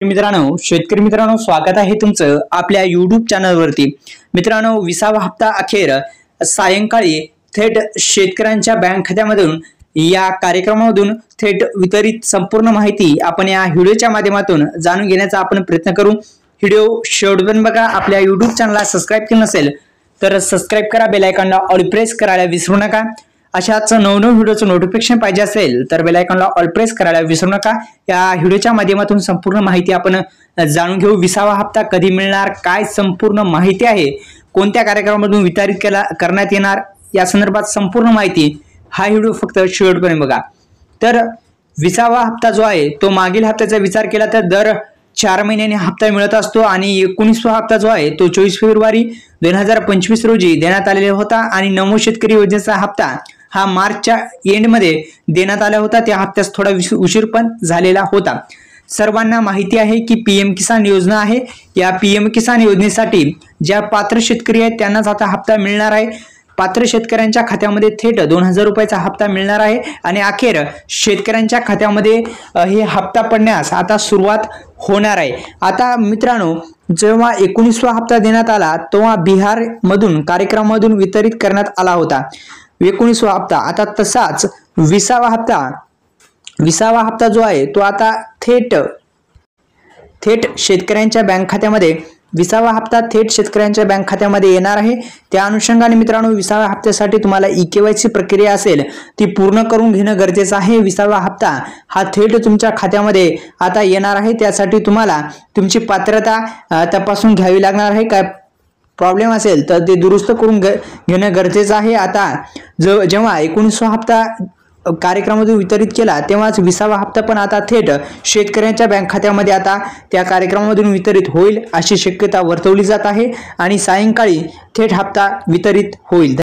मित्रांनो, शेतकरी मित्रांनो, स्वागत आहे तुमचं आपल्या YouTube चॅनलवरती। मित्रांनो, 20वा हप्ता अखेर सायंकाळी थेट शेतकऱ्यांच्या बँक खात्यामधून या कार्यक्रमामधून थेट वितरित संपूर्ण माहिती आपण या व्हिडिओच्या माध्यमातून जाणून घेण्याचा आपण प्रयत्न करू। व्हिडिओ शेवटपर्यंत बघा। आपल्या YouTube चॅनलला सबस्क्राइब केलं नसेल तर सबस्क्राइब करा, बेल आयकॉनला ऑल प्रेस करायला विसरू नका। अशाच नवनवीन व्हिडिओचं नोटिफिकेशन पाहिजे असेल तर बेल आयकॉनला ऑल प्रेस करायला विसरू नका। या व्हिडिओच्या माध्यमातून संपूर्ण माहिती आपण जाणून घेऊ। 20वा हप्ता कधी मिळणार, काय संपूर्ण माहिती आहे, कोणत्या कार्यक्रमामधून वितरित करण्यात येणार, या संदर्भात संपूर्ण माहिती हा व्हिडिओ फक्त शेवटपर्यंत बघा। तर 20वा हप्ता जो आहे तो मागील हप्त्याचा विचार केला तर दर 4 महिन्यांनी हप्ता मिळत असतो आणि 19वा हप्ता जो आहे तो 24 फेब्रुवारी 2025 रोजी देण्यात आलेला होता आणि नमो शेतकरी योजनेचा हप्ता हा मार्चच्या एंड मध्ये देण्यात आला होता। त्या हप्त्यास थोडा उशीर पण झालेला होता। सर्वांना माहिती आहे की पीएम किसान योजना आहे। या पीएम किसान योजनेसाठी ज्या पात्र शेतकरी आहेत त्यांनाच आता हप्ता मिळणार आहे। पात्र शेतकऱ्यांच्या खात्यामध्ये थेट 2000 रुपयाचा हप्ता मिळणार आहे आणि अखेर शेतकऱ्यांच्या खात्यामध्ये हे हप्ता पडण्यास आता सुरुवात होणार आहे। आता मित्रांनो, जेव्हा 19वा हप्ता देण्यात आला तेव्हा बिहार मधून कार्यक्रमामधून वितरित करण्यात आला होता 19वा हप्ता। आता तसाच 20वा हप्ता जो आहे तो आता थेट शेतकऱ्यांच्या बँक खात्यामध्ये 20वा हप्ता थेट शेतकऱ्यांच्या बँक खात्यामध्ये येणार आहे। त्या अनुषंगाने मित्रांनो, 20व्या हप्त्यासाठी तुम्हाला ई-केवायसी प्रक्रिया असेल ती पूर्ण करून घेणं गरजेचं आहे। 20वा हप्ता हा थेट तुमच्या खात्यामध्ये आता येणार आहे। त्यासाठी तुम्हाला तुमची पात्रता तपासून घ्यावी लागणार आहे। काय प्रॉब्लेम असेल तर ते दुरुस्त करून घेणं गरजेचं आहे। आता जेव्हा 19वा हप्ता कार्यक्रमातून वितरित केला तेव्हाच 20वा हप्ता पण आता थेट शेतकऱ्यांच्या बँक खात्यामध्ये आता त्या कार्यक्रमामधून वितरित होईल अशी शक्यता वर्तवली जात आहे आणि सायंकाळी थेट हप्ता वितरित होईल।